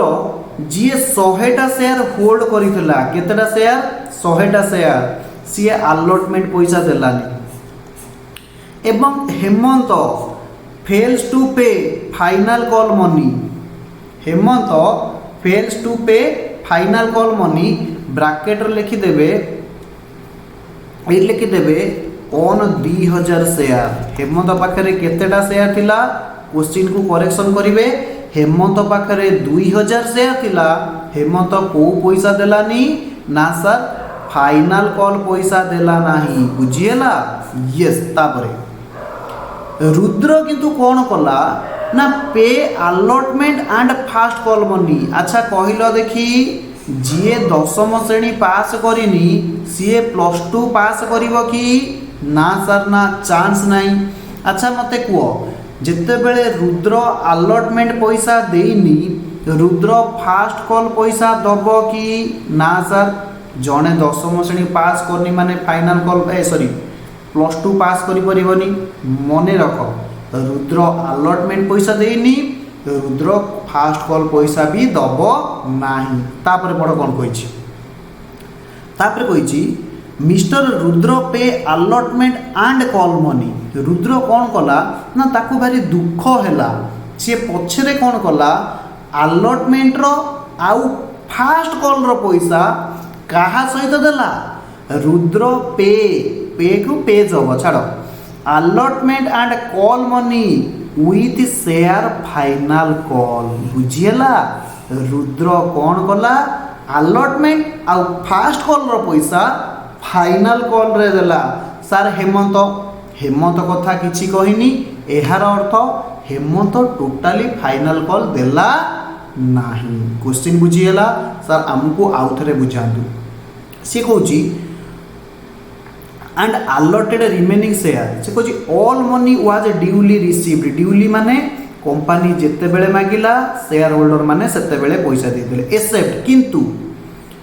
Speaker 1: जी 100टा शेयर होल्ड करितला केतेटा शेयर 100टा शेयर सी अलॉटमेंट पैसा देलानी एवं Hemant fails to pay final call money Hemant fails to pay final call money bracket लिखि देबे ए लिखि देबे ऑन 2,000 शेयर हेमंत पाखरे केतेटा शेयर थिला क्वेश्चन को करेक्शन करिवे हेमंत पाखरे 2,000 शेयर थिला हेमंत को पैसा देलानी ना सर फाइनल कॉल पैसा देला नाही बुझिएला यस तापरे रुद्र किंतु कौन कला ना पे allotment and fast call money अच्छा कहलो देखी जी 10म श्रेणी पास करिनी सी +2 पास करिवो कि ना सर ना चांस नहीं अच्छा मते कुह जिते बेले रुद्र अलॉटमेंट पैसा देनी रुद्र फास्ट कॉल पैसा दब कि ना सर जड़े 10म श्रेणी पास करनी माने फाइनल कॉल सॉरी +2 पास करि परिबनी मने रख रुद्र अलॉटमेंट पैसा देनी रुद्र फास्ट कॉल पैसा भी दब नाही तापर बड़ कोन कहिछि तापर कहिछि मिस्टर रुद्र पे allotment and call money. Rudra कौन कला ना ताकू भारी दुख हैला, सी पछरे कौन कला अलॉटमेंट रो आउ फास्ट कॉल रो पैसा कहा सहित देला, रुद्र पे पे को पेज हम छाड़ allotment and call money with share final call. बुझीला रुद्र कौन कला अलॉटमेंट आउ फास्ट कॉल रो पैसा फाइनल कॉल रे देला। सार हेमंत हेमंत कथा किछि कहिनी, एहार अर्थ हेमंत टोटाली फाइनल कॉल देला नाही। क्वेश्चन बुझीला सार हमको आउ थरे बुझांतु। से कहूची एंड अलॉटेड रिमेनिंग शेयर, से कहूची all money was duly received. Duly माने कंपनी जेते बेले मागिला शेयर होल्डर माने सेते बेले पैसा देथिले, एक्सेप्ट किंतु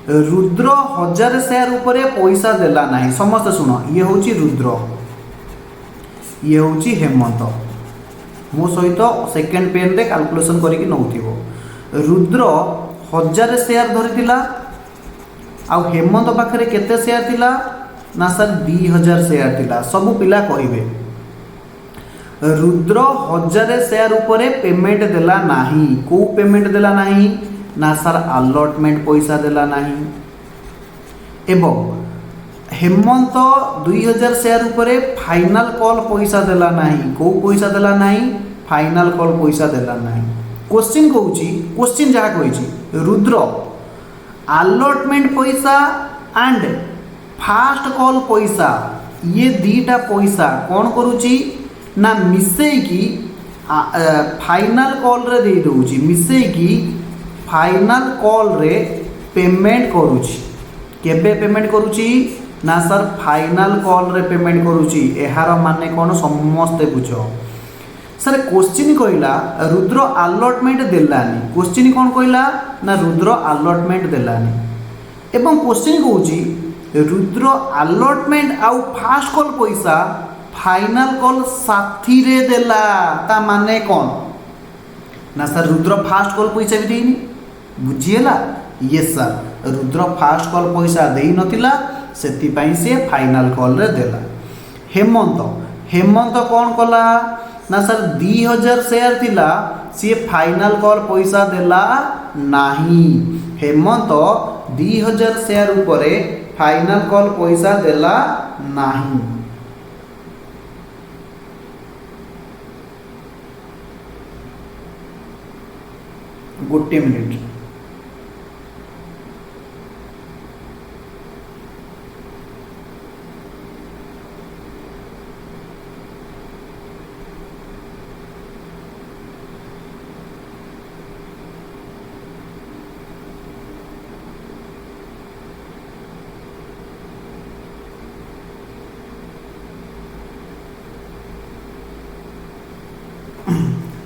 Speaker 1: रुद्र 1000 शेयर उपरे पैसा देला नाही। समस्त सुनो, ये होची रुद्र, ये होची हेमंत। मो सहित सेकेंड पेन रे कैलकुलेशन करिकि नउथिबो। रुद्र 1000 शेयर धरिथिला आउ हेमंत पाखरे केते शेयर थिला ना सर 2000 शेयर थिला। सब पिला कहिबे रुद्र 1000 शेयर उपरे पेमेंट देला नाही। को पेमेंट देला नाही ना सर अलॉटमेंट पैसा देला नाही। एवं हेमंत 2000 शेयर उपरे फाइनल कॉल पैसा देला नाही। को पैसा देला नाही, फाइनल कॉल पैसा देला नाही। क्वेश्चन कहूची, क्वेश्चन जहाँ कही रुद्र अलॉटमेंट पैसा एंड फास्ट कॉल पैसा ये दीटा पैसा कौन करुची ना मिसेकी फाइनल कॉल रे दे दउची, मिसेकी फाइनल कॉल रे पेमेंट करुची। केबे पेमेंट करुची ना सर फाइनल कॉल रे पेमेंट करुची। एहार माने कौन समस्ते बुझ। सर क्वेश्चन कहला रुद्र अलॉटमेंट देलानी। क्वेश्चन कौन कहला ना रुद्र अलॉटमेंट देलानी। एवं क्वेश्चन कहूची रुद्र अलॉटमेंट आउ फास्ट कॉल पैसा फाइनल कॉल साथी रे देला। ता माने कौन ना सर रुद्र फास्ट कॉल पैसा भी देनी। बुझीला yes sir Rudra first call पैसा देई नथिला, सेति पई से फाइनल कॉल रे देला। हेमंत हेमंत कौन कला ना सर 2000 शेयर थिला, सी फाइनल कॉल पैसा देला नाही। हेमंत 2000 शेयर उपरे फाइनल कॉल पैसा देला नाही। गोटे मिनिट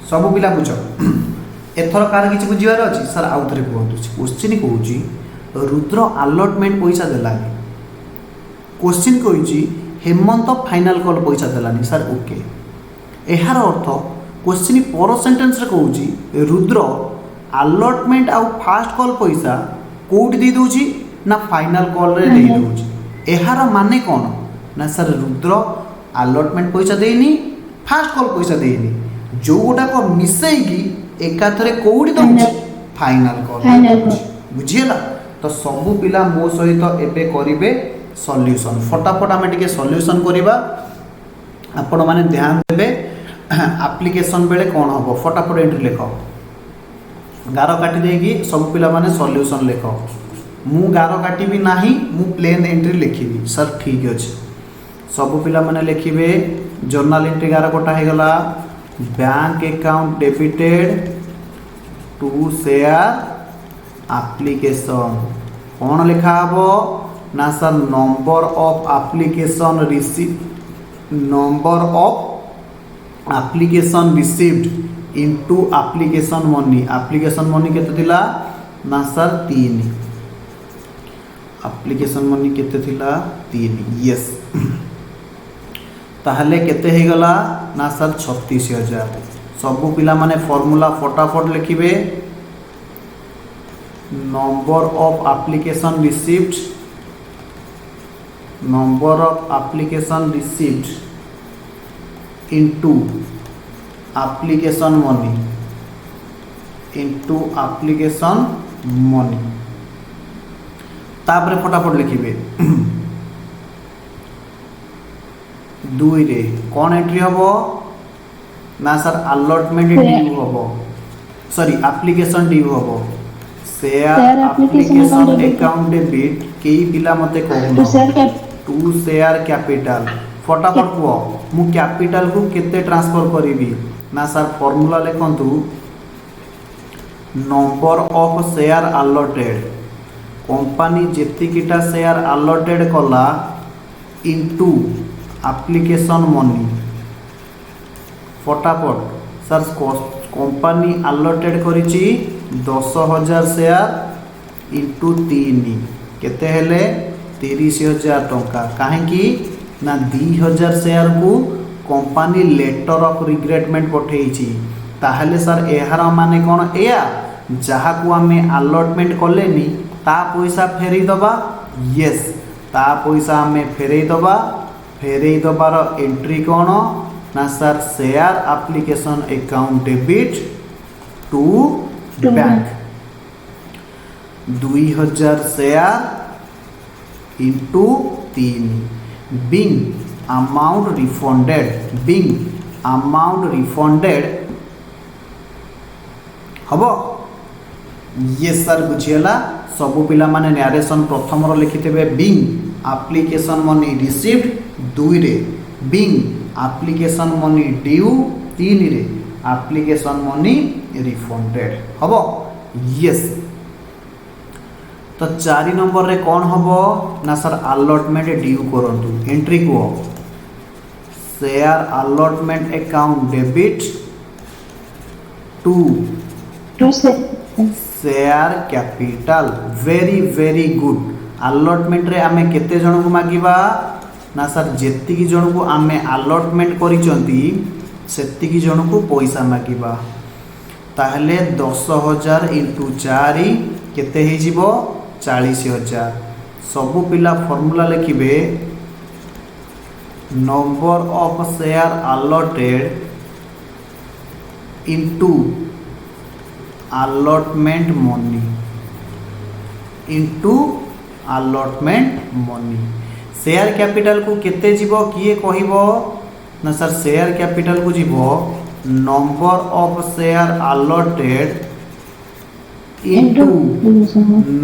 Speaker 1: सब पिला बुझ। एथर कार किसी बुझार अच्छी सर आउ थे कहतु। क्वेश्चन कौन रुद्र अलॉटमेंट पैसा देलानी। क्वेश्चन कही हेमंत फाइनल कॉल पैसा देलानी। सर ओके, यार अर्थ क्वेश्चन पर सेंटेंस रे कहूँ रुद्र अलॉटमेंट आउ फास्ट कॉल पैसा कोठी दे दूची ना फाइनल कॉल रे दे दूची। यार माने कौन ना सर रुद्र अलॉटमेंट पैसा देनी, फास्ट कॉल पैसा देनी, जो गुटा को मिसेकी एकाथरे कोठी दउची फाइनल कॉल। बुझीला तो सबु पिला मो सहित एबे करिवे सॉल्यूशन। फटाफट आमे टिके सॉल्यूशन करिबा। आपण माने ध्यान देबे एप्लीकेशन बेले कोन हबो। फटाफट एंट्री लेखो, गारो काटी देगी सब पिला माने सॉल्यूशन लेखो। मु गारो काटिबी नाही, मु प्लेन एंट्री लिखिबी। सर ठीक अछि, सब पिला माने लिखिबे जर्नल एंट्री गारो कोटा हे गला bank account debited to share application. कौन लिखा हबो ना sir number of application receive, number of application received into application money. Application money केते थिला ना सर 3। एप्लीकेशन मनी केते थिला 3। यस ताहले केते हे गला ना सर 36,000। सबु पिला माने फॉर्मूला फटाफट लिखिबे number of application received number of application received into application money into application money तापर फटाफट लिखिए 2 रे कौन एंट्री हम ना सर अलॉटमेंट ड्यू हम सॉरी एप्लीकेशन ड्यू हम शेयर एप्लीकेशन अकाउंट डेबिट कई पिला मते कहून टू शेयर कैपिटल फटाफट कह मु कैपिटल को केते ट्रांसफर करी ना सर फॉर्मूला लिखंतु number of share allotted company जेतिकीटा शेयर अलॉटेड कला इनटू एप्लीकेशन मनी फटाफट सर कंपनी अलॉटेड करिछि 10,000 शेयर इंटू 3 केते हेले 30,000 टंका कहीं ना 2,000 शेयर को कंपनी लेटर ऑफ रिग्रेटमेंट पठेइछि ताहले सर एहार माने कोन एया जहा को आमे अलॉटमेंट कलेनी ता पैसा फेरी दबा यस ता पैसा आमे फेरई दबार एंट्री कौन ना sir share application account debit to bank 2,000 share into 3 being amount refunded हम ये सर बुझीगला सबू पिला माने नरेशन प्रथम लिखिथे बिंग एप्लीकेशन मनी रिसीव्ड 2 रे बिंग एप्लीकेशन मनी ड्यू 3 रे एप्लीकेशन मनी रिफंडेड हम यस तो 4 नंबर रे कौन हम ना सर अलॉटमेंट ड्यू करंतु एंट्री को share allotment account debit to share capital very very good allotment रे आमे केते जन को मागिबा ना सर जेति की जन को आमे अलॉटमेंट करिचंती सेति की जन को पैसा मागिबा ताहले 10,000 इंटू 4 केते हे जिवो 40,000 सबु पिला फॉर्मूला लिखिबे number of share allotted into allotment money share capital को केते जीवो किए कहिबो ना सर शेयर कैपिटल को जीवो number of share allotted into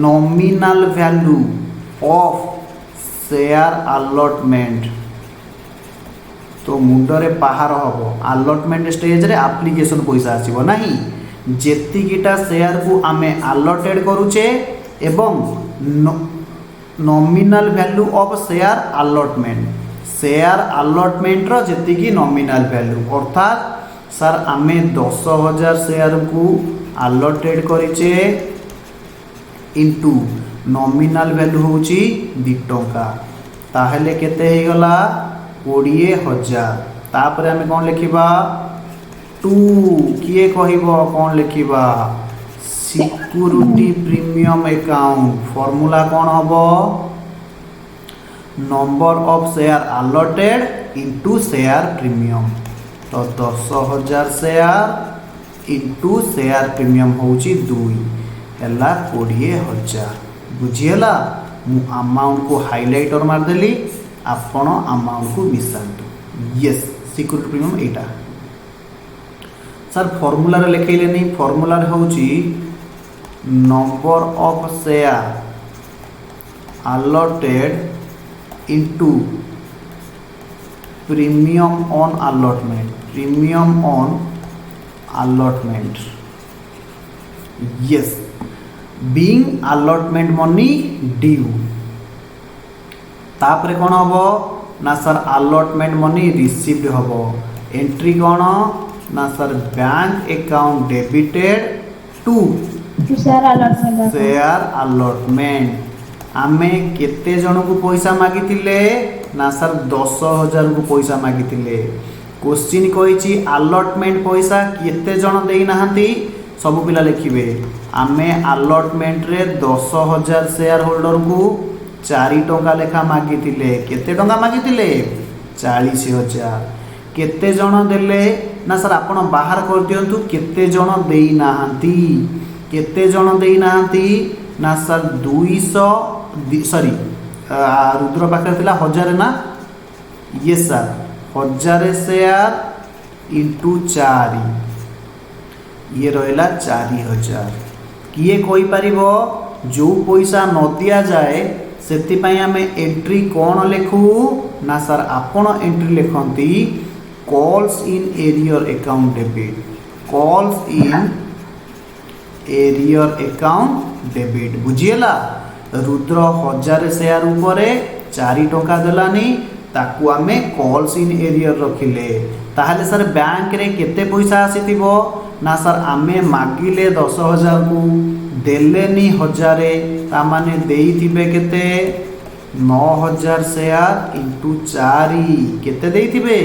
Speaker 1: nominal value of share allotment तो मुंडरे पहाड़ हम अलॉटमेंट स्टेज रे एप्लीकेशन पैसा आसीबो नाही जेतिकीटा शेयर को आमे अलॉटेड करूचे एवं nominal value of share allotment रो जेतिकी नॉमिनल वैल्यू अर्थात सर आमे 10,000 शेयर को अलॉटेड करिचे इनटू नॉमिनल वैल्यू होची 2 टंका ताहले केते हे गला 20,000 तापर आमे कोन लिखिबा 2 किए कहिबो कोन लिखिबा सिक्योरिटी प्रीमियम अकाउंट फॉर्मूला कौन हम number of share allotted into share premium तो 10,000 शेयर इंटू शेयर प्रीमियम होची 2 हैला 20,000 बुझीगला मु अमाउंट को हाइलाइटर मार देली आपण अमाउंट को मिसांतु यस सिक्योरिटी प्रीमियम एटा सर फॉर्मूला रे लिखैले नहीं फॉर्मूला रे होची number of share allotted into premium on allotment yes being allotment money due तापरे कौन हम ना सर allotment money received हम एंट्री कौन ना sir bank account debited to share allotment आमे केते जन को पैसा मागितिले ना सर 10,000 को पैसा मागितिले क्वेश्चन कहिछि अलॉटमेंट पैसा केते जन देई नाहंती सब पिला लिखिबे आमे अलॉटमेंट रे 10,000 शेयर होल्डर को 4 टंका लेखा मागिथिले केते टंका मागिथिले 40,000 केते जण देले ना सर आपण बाहर कर दियंतु केते जण देई नाहंती केते जण देई नाहंती ना सर 200 सॉरी रुद्र पाखरे थिला 1000 ना ये सर 1000 शेयर इंटू 4 ये रहिला 4000 किए कोई पारिबो जो पैसा न दिया जाए सेति पई आमे एंट्री कोन लेखु ना सर आपण एंट्री लिखंती calls in arrear account debit calls in arrear account debit बुझिएला रुद्र 1000 शेयर ऊपर 4 टंका देलानी ताकू आमे कॉल्स इन एरियर रखिले ताहले सर बैंक रे केते पैसा आसीथिबो ना सर आमे मागिले 10,000 को देलेनी 1000 ता माने देई थिबे केते 9,000 शेयर इंटू 4 केते देई थिबे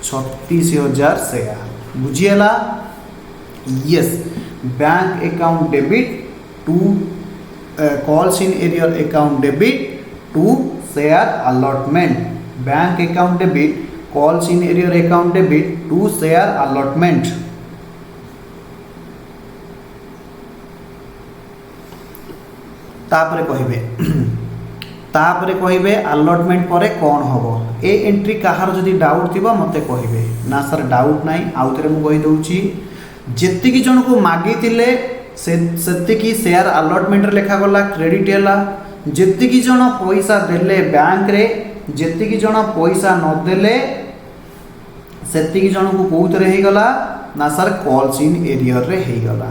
Speaker 1: 36,000 शेयर बुझिएला yes bank account debit to calls in arrear account debit to share allotment bank account debit calls in arrear account debit to share allotment तापरे कहिबे अलॉटमेंट परे कौन हबो ए एंट्री कहार जदि डाउट थिबो मते कहिबे ना सर डाउट नाही आउतरे मु कहि दउची जेतिकी जन को मागी थिले सेतिकी शेयर अलॉटमेंट रे लेखा गला क्रेडिट हैला जेतिकी जन पैसा देले बैंक रे जेतिकी जन पैसा न देले सेतिकी जन को कोउतरे हे गला ना सर कॉल्स इन एरियर रे हे गला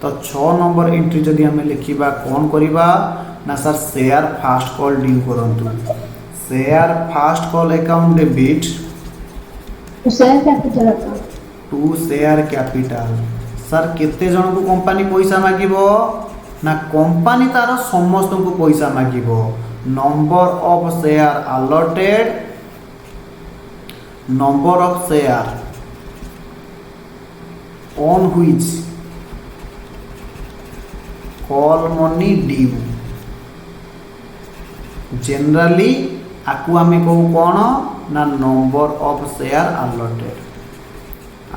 Speaker 1: तो 6 नंबर एंट्री जदि हमें लिखिबा कोन करिबा ना sir share first call due करंतु share first call account debit
Speaker 2: share capital account
Speaker 1: to share capital sir केते जन को कंपनी पैसा मागिबो ना कंपनी तार समस्त को पैसा मागिबो number of share allotted number of share on which call money due generally आकु आमे कहू कौन ना नंबर ऑफ शेयर अलॉटेड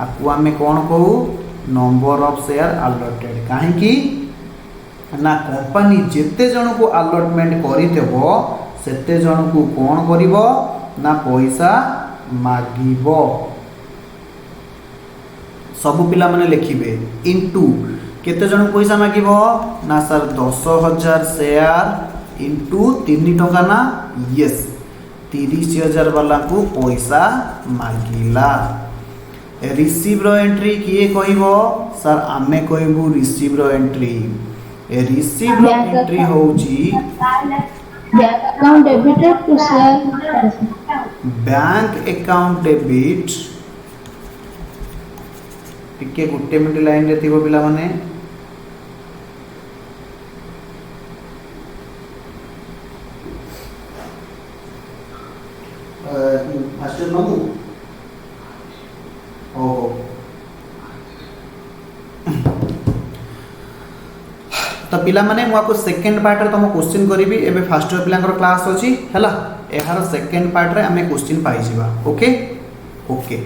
Speaker 1: आकु आमे कौन कहू नंबर ऑफ शेयर अलॉटेड काहेकि ना कंपनी जेते जन को अलॉटमेंट करितेबो सेते जन को कौन करिवो ना पैसा मागिबो सब पिला माने लिखिबे इनटू केते जन पैसा मागिबो ना सर 10,000 शेयर इंटू 3 टंका ना यस 30,000 वाला को पैसा मागिला रिसीव रो एंट्री किए कहबो सर आमे कहबो रिसीव रो एंट्री रिसीव रो एंट्री होउची
Speaker 2: bank account debit to share
Speaker 1: bank account debit टिके गुटे मिनट लाइन रे थिबो पिला माने मास्टर नमु ओ तो पिला माने मुआ को सेकंड पार्ट रे तुम क्वेश्चन करिवि एबे फर्स्ट ईयर पिलांकर क्लास अछि हला एहार सेकंड पार्ट रे हमें क्वेश्चन पाई जिबा ओके ओके